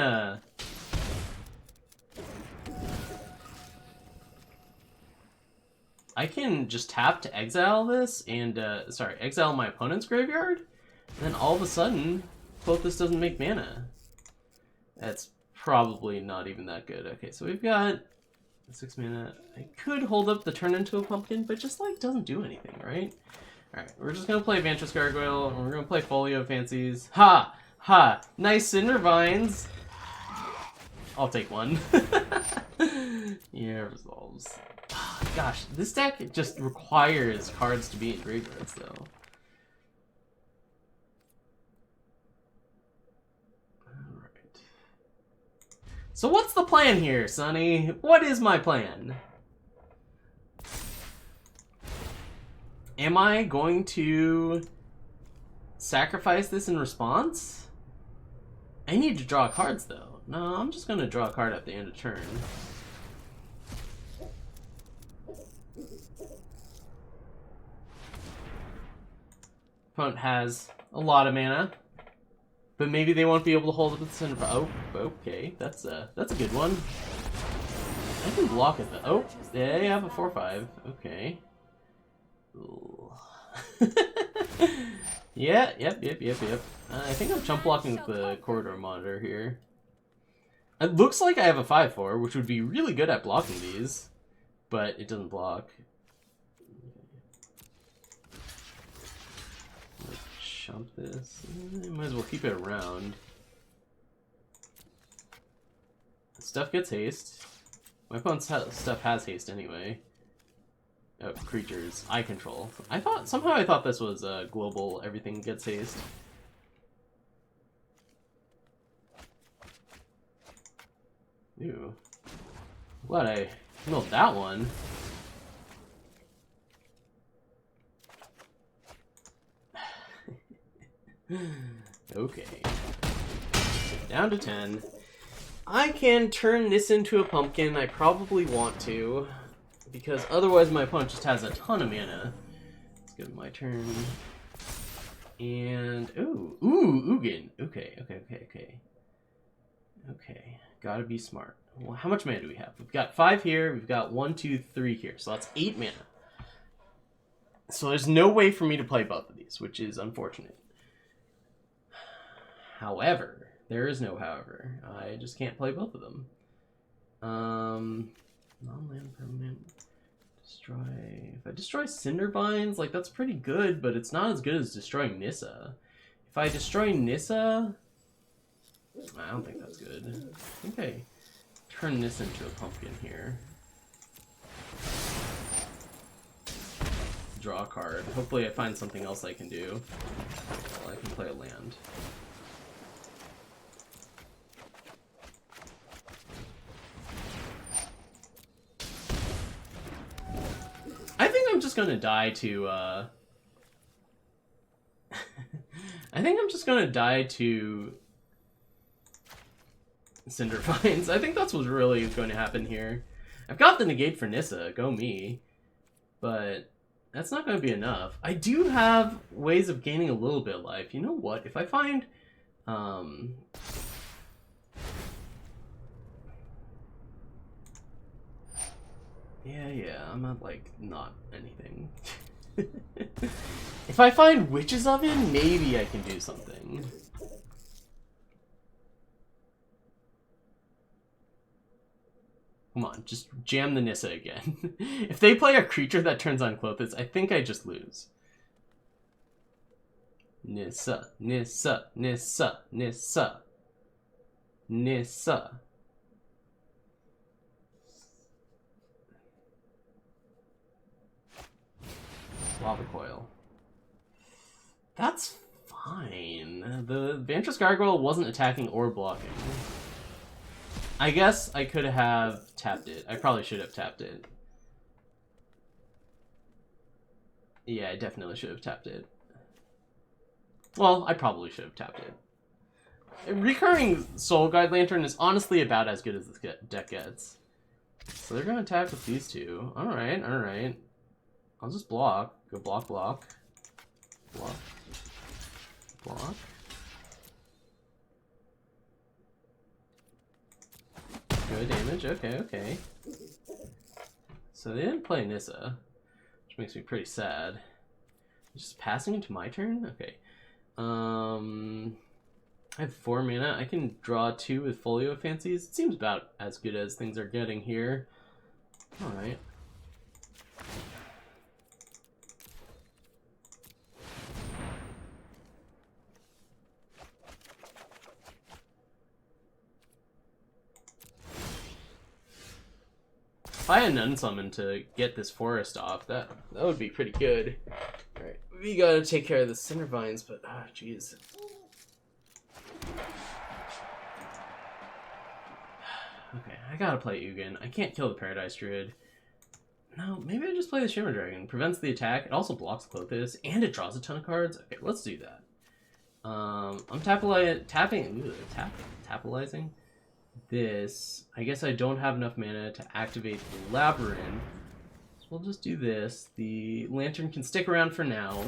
just tap to exile this and, exile my opponent's graveyard, and then all of a sudden, Clothis doesn't make mana. That's probably not even that good. Okay, so we've got 6 mana. I could hold up the turn into a pumpkin, but just, like, doesn't do anything, right? Alright, we're just gonna play Vantress Gargoyle, and we're gonna play Folio Fancies. Ha! Ha! Nice Cinder Vines! I'll take one. Yeah, resolves. Gosh, this deck just requires cards to be in graveyards, though. Alright. So what's the plan here, Sonny? What is my plan? Am I going to sacrifice this in response? I need to draw cards, though. No, I'm just going to draw a card at the end of turn. Opponent has a lot of mana, but maybe they won't be able to hold up at the center. Oh, okay, that's a good one. I can block it. Oh, they have a 4/5. Okay. Yeah, yep. I think I'm jump blocking with the corridor monitor here. It looks like I have a 5/4, which would be really good at blocking these, but it doesn't block. Jump this. Might as well keep it around. Stuff gets haste. My opponent's stuff has haste anyway. Oh, creatures I control. Somehow I thought this was global, everything gets haste. Ew. Glad I milled that one. Okay. Down to 10. I can turn this into a pumpkin. I probably want to, because otherwise my opponent just has a ton of mana. Let's give it my turn. And ooh, Ugin. Okay. Okay, gotta be smart. Well, how much mana do we have? We've got 5 here. We've got 1, 2, 3 here. So that's 8 mana. So there's no way for me to play both of these, which is unfortunate. However, there is no however. I just can't play both of them. Non-land permanent. Destroy. If I destroy Cindervines, like, that's pretty good, but it's not as good as destroying Nissa. If I destroy Nissa, I don't think that's good. I think I turn this into a pumpkin here. Draw a card. Hopefully I find something else I can do. Well, I can play a land. I think I'm just gonna die to, I think I'm just gonna die to Cindervines. I think that's what's really going to happen here. I've got the negate for Nissa, go me. But that's not going to be enough. I do have ways of gaining a little bit of life. You know what? If I find... Yeah, I'm not, like, not anything. If I find Witches Oven, maybe I can do something. Come on, just jam the Nissa again. If they play a creature that turns on Clothes, I think I just lose. Nissa, Nissa, Nissa, Nissa. Nissa. Lava Coil. That's fine. The Vantress Gargoyle wasn't attacking or blocking. I guess I could have tapped it. I probably should have tapped it. Yeah, I definitely should have tapped it. Well, I probably should have tapped it. Recurring Soul Guide Lantern is honestly about as good as this deck gets. So they're going to attack with these two. Alright, alright. I'll just block. Go block, block. Block. Block. Good damage. Okay, okay. So they didn't play Nissa, which makes me pretty sad. Just passing into my turn? Okay. I have 4 mana. I can draw 2 with Folio Fancies. It seems about as good as things are getting here. Alright. If I had an unsummon to get this forest off, that would be pretty good. Alright, we gotta take care of the Cindervines, but jeez. Okay, I gotta play Ugin. I can't kill the Paradise Druid. No, maybe I just play the Shimmer Dragon. Prevents the attack, it also blocks Clothes, and it draws a ton of cards. Okay, let's do that. I'm tapalizing this. I guess I don't have enough mana to activate the Labyrinth. So we'll just do this. The Lantern can stick around for now.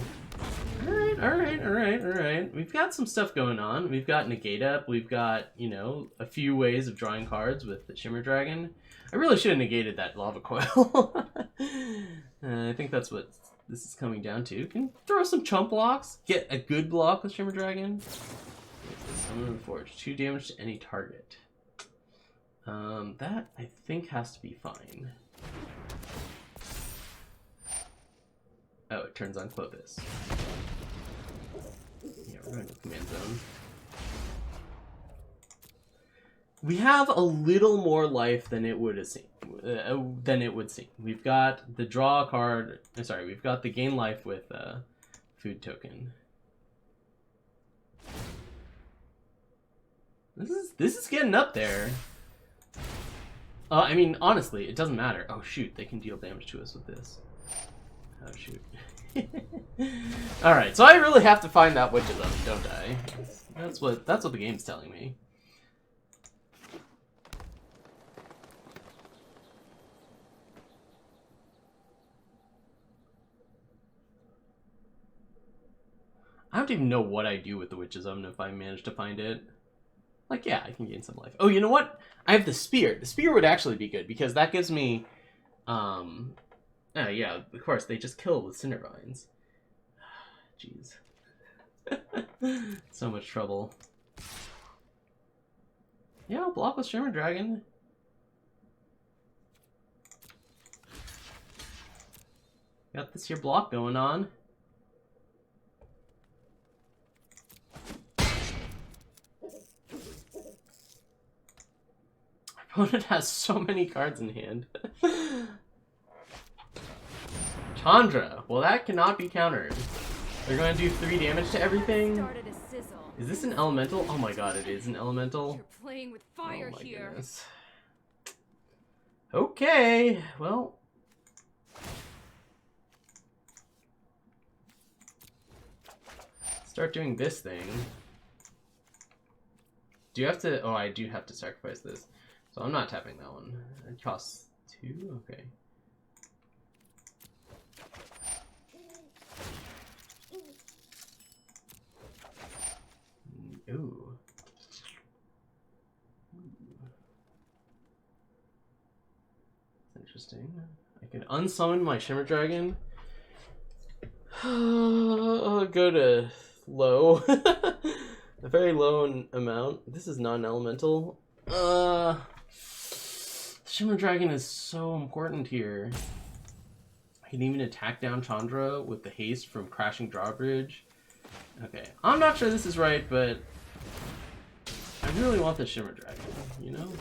Alright. We've got some stuff going on. We've got Negate up. We've got, you know, a few ways of drawing cards with the Shimmer Dragon. I really should have negated that Lava Coil. I think that's what this is coming down to. Can throw some chump blocks. Get a good block with Shimmer Dragon. Summon the Forge. 2 damage to any target. That, I think, has to be fine. Oh, it turns on Clovis. Yeah, we're going to Command Zone. We have a little more life than it would seem. We've got the draw card. Sorry, we've got the gain life with food token. This is getting up there. I mean, honestly, it doesn't matter. Oh shoot, they can deal damage to us with this. Oh shoot. All right, so I really have to find that witch's oven, don't I? That's what the game's telling me. I don't even know what I do with the witch's oven if I manage to find it. Like, yeah, I can gain some life. Oh, you know what? I have the spear. The spear would actually be good because that gives me, yeah, of course, they just kill with cinder vines. Jeez. So much trouble. Yeah, I'll block with Shimmer Dragon. Got this here block going on. My opponent has so many cards in hand. Chandra. Well, that cannot be countered. They're going to do 3 damage to everything. Is this an elemental? Oh my god, it is an elemental. You're playing with fire here. Goodness. Okay, well. Start doing this thing. Do you have to? Oh, I do have to sacrifice this. So I'm not tapping that one. It costs 2? Okay. Ooh. That's interesting. I can unsummon my Shimmer Dragon. I'll go to low. A very low amount. This is non-elemental. Shimmer Dragon is so important here. I can even attack down Chandra with the haste from Crashing Drawbridge. Okay, I'm not sure this is right, but I really want the Shimmer Dragon, you know?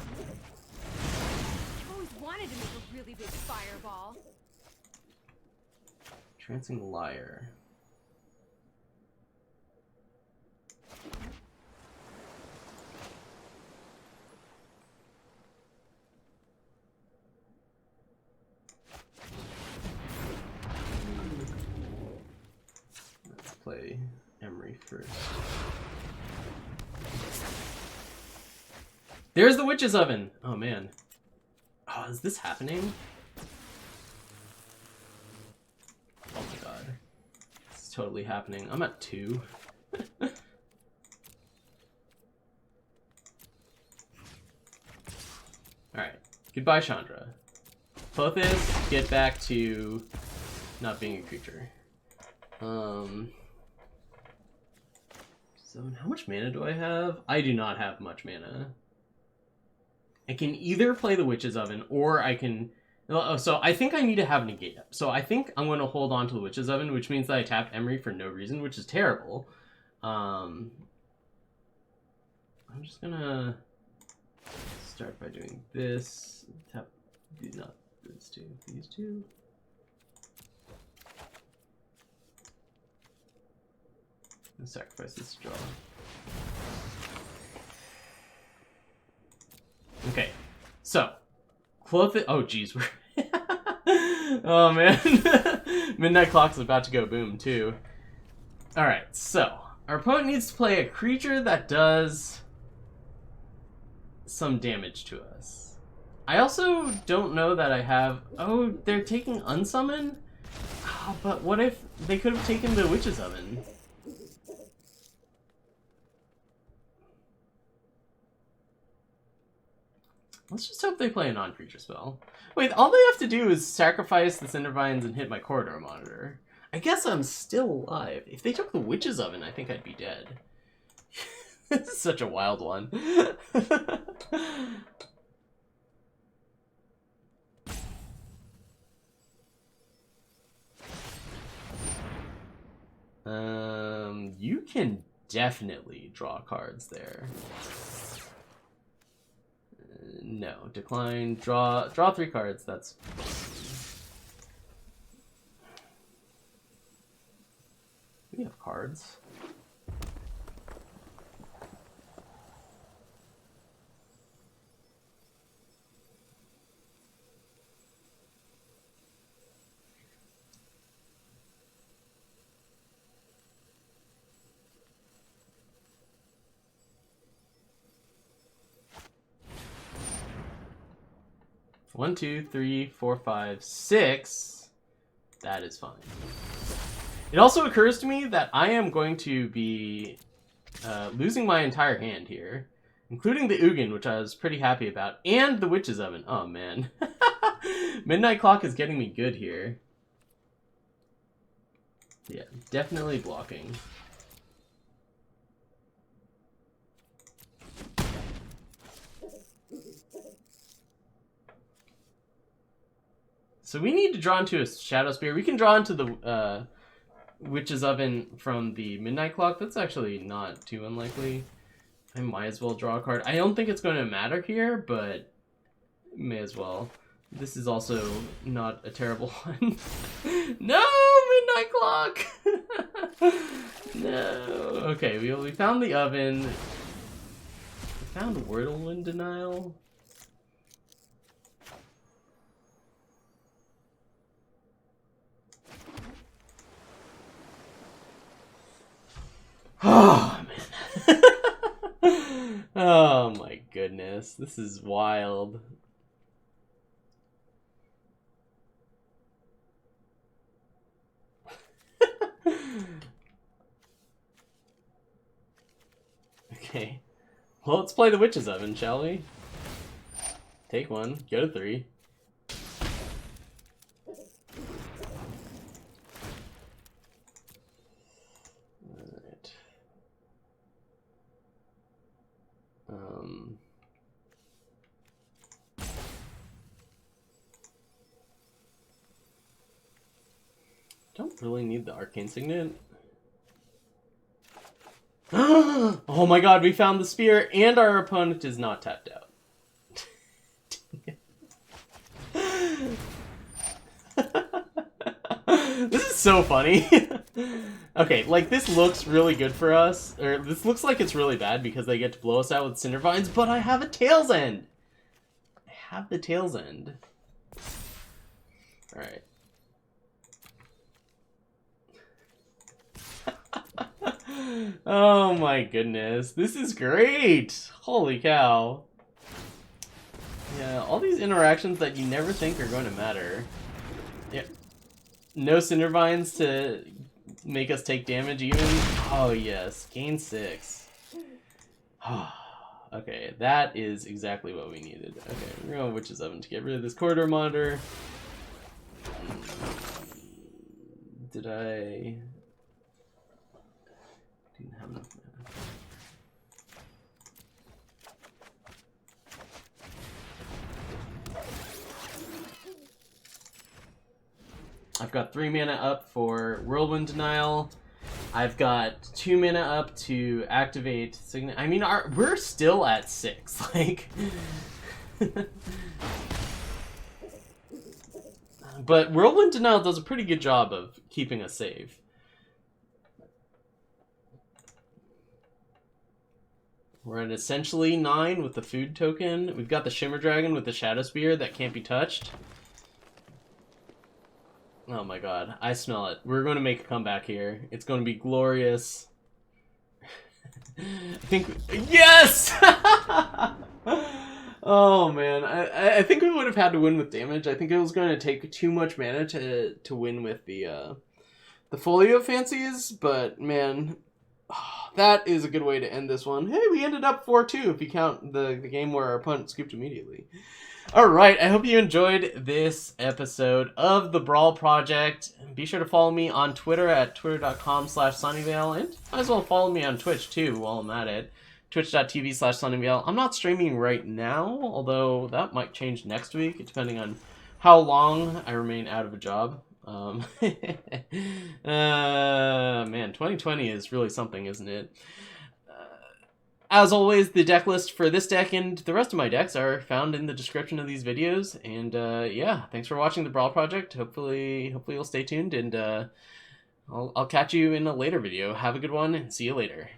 I've always wanted to make a really big fireball. Trancing Liar. Let's play Emry first. There's the witch's oven! Oh man. Oh, is this happening? Oh my god. It's totally happening. I'm at 2. Alright. Goodbye, Chandra. Pothis, get back to not being a creature. So how much mana do I have? I do not have much mana. I can either play the Witch's Oven, or I can... So I think I need to have negate up. So I think I'm going to hold on to the Witch's Oven, which means that I tapped Emry for no reason, which is terrible. I'm just going to start by doing this. Tap, not these two, these two. And sacrifice this draw. Okay, so close it. Oh, geez, we're. Oh man, Midnight Clock's about to go boom too. All right, so our opponent needs to play a creature that does some damage to us. I also don't know that I have. Oh, they're taking Unsummon. Oh, but what if they could have taken the Witch's Oven? Let's just hope they play a non-creature spell. Wait, all they have to do is sacrifice the Cindervines and hit my corridor monitor. I guess I'm still alive. If they took the Witch's Oven, I think I'd be dead. This is such a wild one. You can definitely draw cards there. No. Decline. Draw 3 cards. That's... We have cards. One, two, three, 4, 5, 6. That is fine. It also occurs to me that I am going to be losing my entire hand here, including the Ugin, which I was pretty happy about, and the Witch's Oven. Oh, man. Midnight Clock is getting me good here. Yeah, definitely blocking. So we need to draw into a Shadow Spear. We can draw into the Witch's Oven from the Midnight Clock. That's actually not too unlikely. I might as well draw a card. I don't think it's going to matter here, but may as well. This is also not a terrible one. No, Midnight Clock! No. Okay, we found the oven. We found Whirlwind Denial. Oh, man. Oh, my goodness. This is wild. Okay. Well, let's play the Witch's Oven, shall we? Take one. Go to 3. Alright. Don't really need the Arcane Signet. Oh my god, we found the spear, and our opponent is not tapped out. This is so funny. Okay, like, this looks really good for us. Or, this looks like it's really bad because they get to blow us out with Cinder Vines, but I have a Tail's End! I have the Tail's End. Alright. Oh my goodness, this is great! Holy cow. Yeah, all these interactions that you never think are going to matter. Yeah. No Cinder Vines to make us take damage even. Oh yes, gain 6. Okay, that is exactly what we needed. Okay, we're going Witch's Oven to get rid of this corridor monitor. Did I... Didn't have enough mana. I've got 3 mana up for Whirlwind Denial. I've got 2 mana up to activate Signet. I mean, we're still at 6. Like, but Whirlwind Denial does a pretty good job of keeping us safe. We're at essentially 9 with the food token. We've got the Shimmer Dragon with the Shadow Spear that can't be touched. Oh my god, I smell it. We're going to make a comeback here. It's going to be glorious. I think... Yes! Oh man, I think we would have had to win with damage. I think it was going to take too much mana to win with the Folio Fancies, but man... That is a good way to end this one. Hey, we ended up 4-2 if you count the game where our opponent scooped immediately. Alright, I hope you enjoyed this episode of the Brawl Project. Be sure to follow me on Twitter at twitter.com/sunnyvale, and might as well follow me on Twitch too while I'm at it. Twitch.tv/sunnyvale. I'm not streaming right now, although that might change next week, depending on how long I remain out of a job. Man, 2020 is really something, isn't it? As always, the deck list for this deck and the rest of my decks are found in the description of these videos. And yeah, thanks for watching the Brawl Project. Hopefully you'll stay tuned, and I'll catch you in a later video. Have a good one, and see you later.